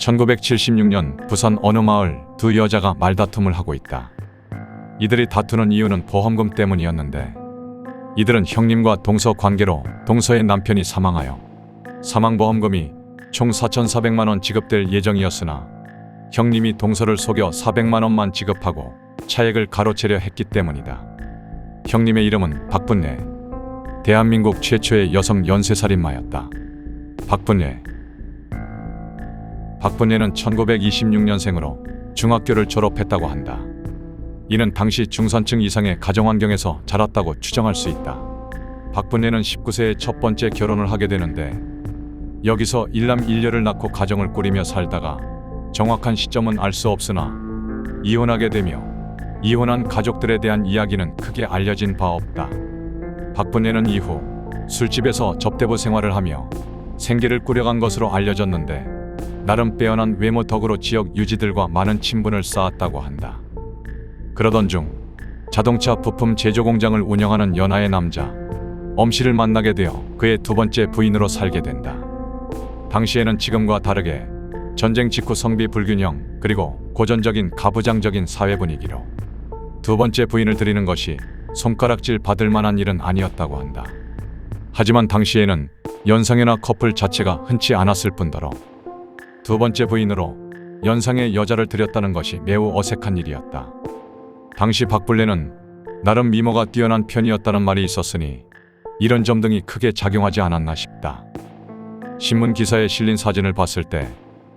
1976년 부산 어느 마을 두 여자가 말다툼을 하고 있다. 이들이 다투는 이유는 보험금 때문이었는데 이들은 형님과 동서 관계로 동서의 남편이 사망하여 사망보험금이 총 4,400만 원 지급될 예정이었으나 형님이 동서를 속여 400만 원만 지급하고 차액을 가로채려 했기 때문이다. 형님의 이름은 박분례. 대한민국 최초의 여성 연쇄살인마였다. 박분례는 1926년생으로 중학교를 졸업했다고 한다. 이는 당시 중산층 이상의 가정환경에서 자랐다고 추정할 수 있다. 박분례는 19세에 첫 번째 결혼을 하게 되는데 여기서 일남 일녀를 낳고 가정을 꾸리며 살다가 정확한 시점은 알 수 없으나 이혼하게 되며 이혼한 가족들에 대한 이야기는 크게 알려진 바 없다. 박분례는 이후 술집에서 접대부 생활을 하며 생계를 꾸려간 것으로 알려졌는데 나름 빼어난 외모 덕으로 지역 유지들과 많은 친분을 쌓았다고 한다. 그러던 중 자동차 부품 제조 공장을 운영하는 연하의 남자 엄씨를 만나게 되어 그의 두 번째 부인으로 살게 된다. 당시에는 지금과 다르게 전쟁 직후 성비 불균형 그리고 고전적인 가부장적인 사회 분위기로 두 번째 부인을 들이는 것이 손가락질 받을 만한 일은 아니었다고 한다. 하지만 당시에는 연상연하 커플 자체가 흔치 않았을 뿐더러 두 번째 부인으로 연상의 여자를 들였다는 것이 매우 어색한 일이었다. 당시 박분례는 나름 미모가 뛰어난 편이었다는 말이 있었으니 이런 점 등이 크게 작용하지 않았나 싶다. 신문 기사에 실린 사진을 봤을 때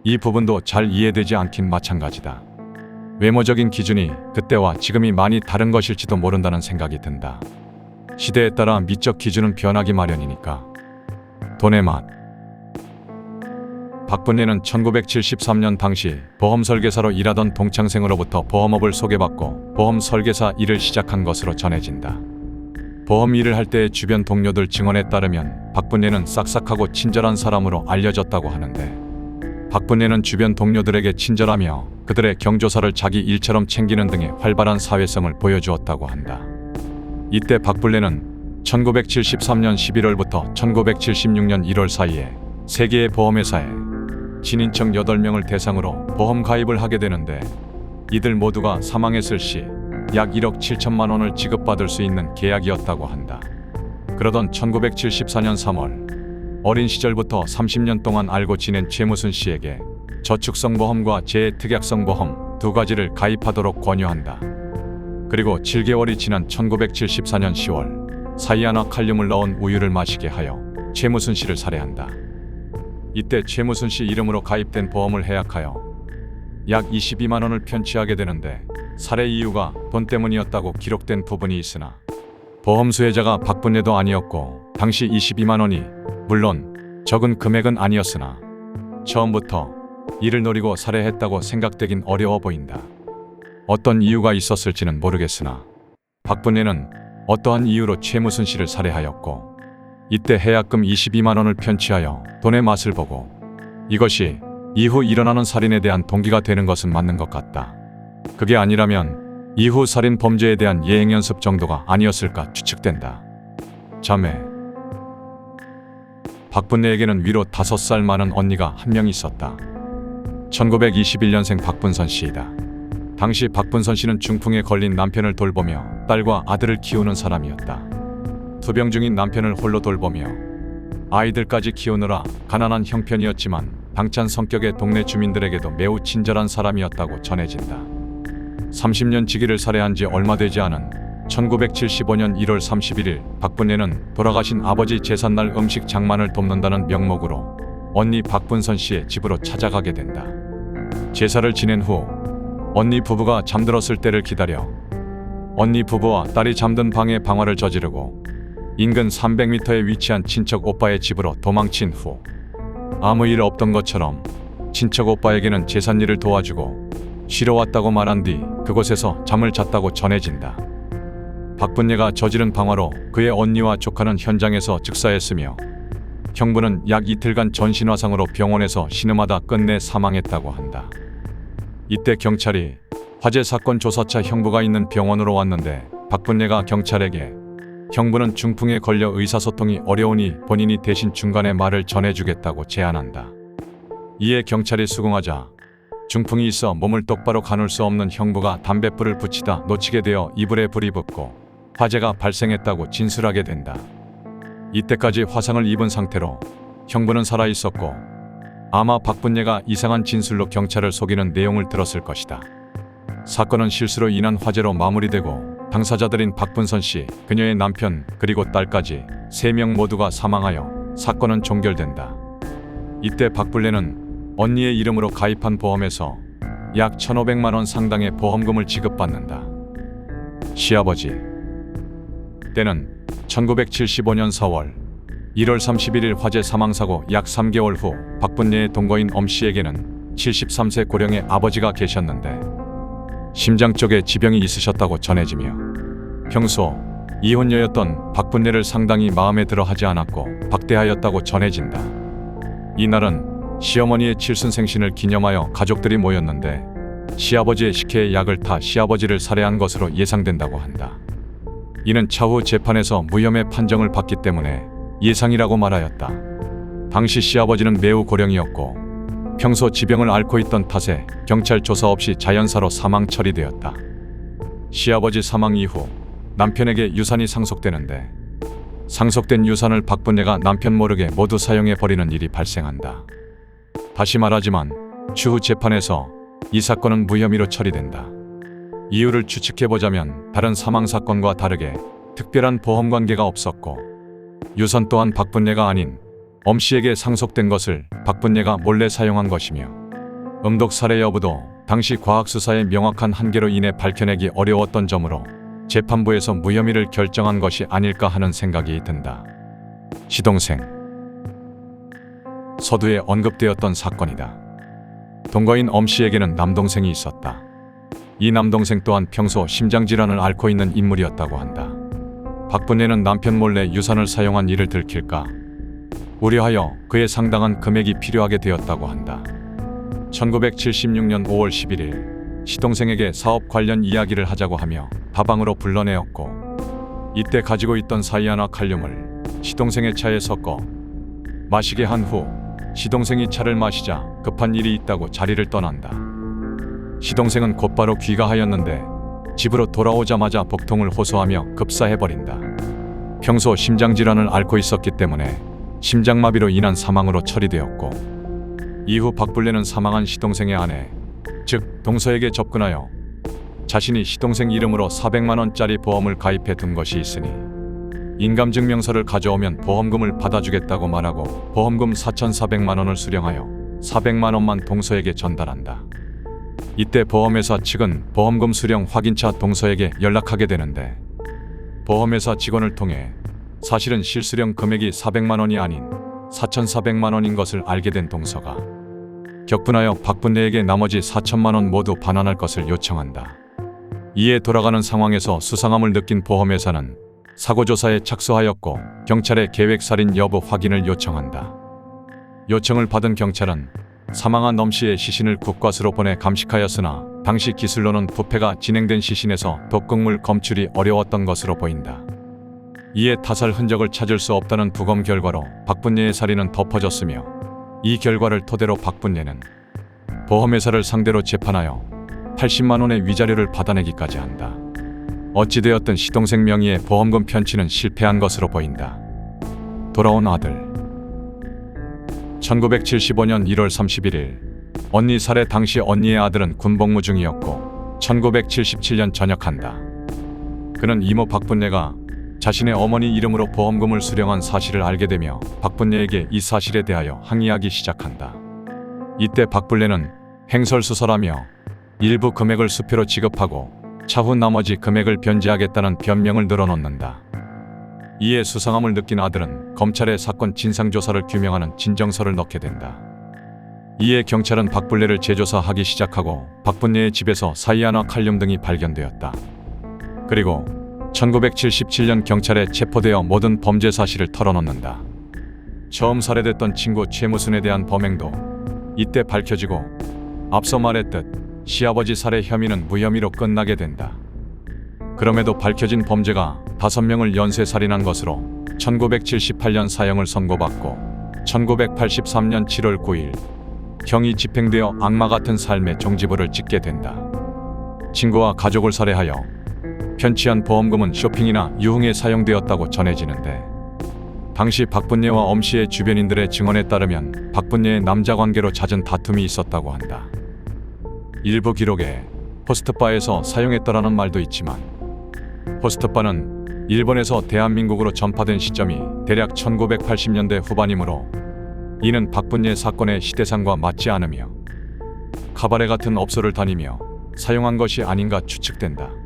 이 부분도 잘 이해되지 않긴 마찬가지다. 외모적인 기준이 그때와 지금이 많이 다른 것일지도 모른다는 생각이 든다. 시대에 따라 미적 기준은 변하기 마련이니까. 돈의 맛. 박분례는 1973년 당시 보험 설계사로 일하던 동창생으로부터 보험업을 소개받고 보험 설계사 일을 시작한 것으로 전해진다. 보험 일을 할 때의 주변 동료들 증언에 따르면 박분례는 싹싹하고 친절한 사람으로 알려졌다고 하는데 박분례는 주변 동료들에게 친절하며 그들의 경조사를 자기 일처럼 챙기는 등의 활발한 사회성을 보여주었다고 한다. 이때 박분례는 1973년 11월부터 1976년 1월 사이에 세계의 보험회사에 친인척 8명을 대상으로 보험 가입을 하게 되는데 이들 모두가 사망했을 시 약 1억 7천만 원을 지급받을 수 있는 계약이었다고 한다. 그러던 1974년 3월 어린 시절부터 30년 동안 알고 지낸 최무순 씨에게 저축성보험과 재해특약성보험 두 가지를 가입하도록 권유한다. 그리고 7개월이 지난 1974년 10월 사이아나칼륨을 넣은 우유를 마시게 하여 최무순 씨를 살해한다. 이때 최무순 씨 이름으로 가입된 보험을 해약하여 약 22만 원을 편취하게 되는데 살해 이유가 돈 때문이었다고 기록된 부분이 있으나 보험 수혜자가 박분례도 아니었고 당시 22만 원이 물론 적은 금액은 아니었으나 처음부터 이를 노리고 살해했다고 생각되긴 어려워 보인다. 어떤 이유가 있었을지는 모르겠으나 박분례는 어떠한 이유로 최무순 씨를 살해하였고 이때 해약금 22만 원을 편취하여 돈의 맛을 보고 이것이 이후 일어나는 살인에 대한 동기가 되는 것은 맞는 것 같다. 그게 아니라면 이후 살인 범죄에 대한 예행 연습 정도가 아니었을까 추측된다. 자매. 박분례에게는 위로 5살 많은 언니가 한 명 있었다. 1921년생 박분선 씨이다. 당시 박분선 씨는 중풍에 걸린 남편을 돌보며 딸과 아들을 키우는 사람이었다. 투병 중인 남편을 홀로 돌보며 아이들까지 키우느라 가난한 형편이었지만 당찬 성격의 동네 주민들에게도 매우 친절한 사람이었다고 전해진다. 30년 지기를 살해한 지 얼마 되지 않은 1975년 1월 31일 박분례는 돌아가신 아버지 제삿날 음식 장만을 돕는다는 명목으로 언니 박분선 씨의 집으로 찾아가게 된다. 제사를 지낸 후 언니 부부가 잠들었을 때를 기다려 언니 부부와 딸이 잠든 방에 방화를 저지르고 인근 300m에 위치한 친척 오빠의 집으로 도망친 후 아무 일 없던 것처럼 친척 오빠에게는 제삿일을 도와주고 쉬러 왔다고 말한 뒤 그곳에서 잠을 잤다고 전해진다. 박분례가 저지른 방화로 그의 언니와 조카는 현장에서 즉사했으며 형부는 약 이틀간 전신화상으로 병원에서 신음하다 끝내 사망했다고 한다. 이때 경찰이 화재 사건 조사차 형부가 있는 병원으로 왔는데 박분례가 경찰에게 형부는 중풍에 걸려 의사소통이 어려우니 본인이 대신 중간에 말을 전해주겠다고 제안한다. 이에 경찰이 수긍하자 중풍이 있어 몸을 똑바로 가눌 수 없는 형부가 담뱃불을 붙이다 놓치게 되어 이불에 불이 붙고 화재가 발생했다고 진술하게 된다. 이때까지 화상을 입은 상태로 형부는 살아 있었고 아마 박분예가 이상한 진술로 경찰을 속이는 내용을 들었을 것이다. 사건은 실수로 인한 화재로 마무리되고 당사자들인 박분선 씨, 그녀의 남편 그리고 딸까지 3명 모두가 사망하여 사건은 종결된다. 이때 박분례는 언니의 이름으로 가입한 보험에서 약 1,500만 원 상당의 보험금을 지급받는다. 시아버지 때는 1975년 4월 1월 31일 화재 사망사고 약 3개월 후 박분례의 동거인 엄씨에게는 73세 고령의 아버지가 계셨는데 심장 쪽에 지병이 있으셨다고 전해지며 평소 이혼녀였던 박분례를 상당히 마음에 들어 하지 않았고 박대하였다고 전해진다. 이날은 시어머니의 칠순생신을 기념하여 가족들이 모였는데 시아버지의 식혜에 약을 타 시아버지를 살해한 것으로 예상된다고 한다. 이는 차후 재판에서 무혐의 판정을 받기 때문에 예상이라고 말하였다. 당시 시아버지는 매우 고령이었고 평소 지병을 앓고 있던 탓에 경찰 조사 없이 자연사로 사망 처리되었다. 시아버지 사망 이후 남편에게 유산이 상속되는데 상속된 유산을 박분례가 남편 모르게 모두 사용해 버리는 일이 발생한다. 다시 말하지만 추후 재판에서 이 사건은 무혐의로 처리된다. 이유를 추측해보자면 다른 사망 사건과 다르게 특별한 보험 관계가 없었고 유산 또한 박분례가 아닌 엄씨에게 상속된 것을 박분례가 몰래 사용한 것이며 음독 살해 여부도 당시 과학수사의 명확한 한계로 인해 밝혀내기 어려웠던 점으로 재판부에서 무혐의를 결정한 것이 아닐까 하는 생각이 든다. 시동생 서두에 언급되었던 사건이다. 동거인 엄씨에게는 남동생이 있었다. 이 남동생 또한 평소 심장질환을 앓고 있는 인물이었다고 한다. 박분례는 남편 몰래 유산을 사용한 일을 들킬까 우려하여 그에 상당한 금액이 필요하게 되었다고 한다. 1976년 5월 11일 시동생에게 사업 관련 이야기를 하자고 하며 다방으로 불러내었고 이때 가지고 있던 사이아나 칼륨을 시동생의 차에 섞어 마시게 한 후 시동생이 차를 마시자 급한 일이 있다고 자리를 떠난다. 시동생은 곧바로 귀가하였는데 집으로 돌아오자마자 복통을 호소하며 급사해버린다. 평소 심장질환을 앓고 있었기 때문에 심장마비로 인한 사망으로 처리되었고 이후 박분례는 사망한 시동생의 아내, 즉 동서에게 접근하여 자신이 시동생 이름으로 400만 원짜리 보험을 가입해 둔 것이 있으니 인감증명서를 가져오면 보험금을 받아주겠다고 말하고 보험금 4,400만 원을 수령하여 400만 원만 동서에게 전달한다. 이때 보험회사 측은 보험금 수령 확인차 동서에게 연락하게 되는데 보험회사 직원을 통해 사실은 실수령 금액이 400만 원이 아닌 4,400만 원인 것을 알게 된 동서가 격분하여 박분례에게 나머지 4천만 원 모두 반환할 것을 요청한다. 이에 돌아가는 상황에서 수상함을 느낀 보험회사는 사고조사에 착수하였고 경찰에 계획살인 여부 확인을 요청한다. 요청을 받은 경찰은 사망한 엄씨의 시신을 국과수로 보내 감식하였으나 당시 기술로는 부패가 진행된 시신에서 독극물 검출이 어려웠던 것으로 보인다. 이에 타살 흔적을 찾을 수 없다는 부검 결과로 박분례의 살인은 덮어졌으며 이 결과를 토대로 박분례는 보험회사를 상대로 재판하여 80만 원의 위자료를 받아내기까지 한다. 어찌되었든 시동생 명의의 보험금 편취는 실패한 것으로 보인다. 돌아온 아들 1975년 1월 31일 언니 살해 당시 언니의 아들은 군복무 중이었고 1977년 전역한다. 그는 이모 박분례가 자신의 어머니 이름으로 보험금을 수령한 사실을 알게 되며 박분례에게 이 사실에 대하여 항의하기 시작한다. 이때 박분례는 횡설수설하며 일부 금액을 수표로 지급하고 차후 나머지 금액을 변제하겠다는 변명을 늘어놓는다. 이에 수상함을 느낀 아들은 검찰에 사건 진상조사를 규명하는 진정서를 넣게 된다. 이에 경찰은 박분례를 재조사하기 시작하고 박분례의 집에서 사이아나 칼륨 등이 발견되었다. 그리고 1977년 경찰에 체포되어 모든 범죄 사실을 털어놓는다. 처음 살해됐던 친구 최무순에 대한 범행도 이때 밝혀지고 앞서 말했듯 시아버지 살해 혐의는 무혐의로 끝나게 된다. 그럼에도 밝혀진 범죄가 5명을 연쇄살인한 것으로 1978년 사형을 선고받고 1983년 7월 9일 형이 집행되어 악마 같은 삶의 종지부를 찍게 된다. 친구와 가족을 살해하여 편취한 보험금은 쇼핑이나 유흥에 사용되었다고 전해지는데, 당시 박분예와 엄씨의 주변인들의 증언에 따르면 박분예의 남자 관계로 잦은 다툼이 있었다고 한다. 일부 기록에 호스트바에서 사용했더라는 말도 있지만, 호스트바는 일본에서 대한민국으로 전파된 시점이 대략 1980년대 후반이므로 이는 박분예 사건의 시대상과 맞지 않으며 카바레 같은 업소를 다니며 사용한 것이 아닌가 추측된다.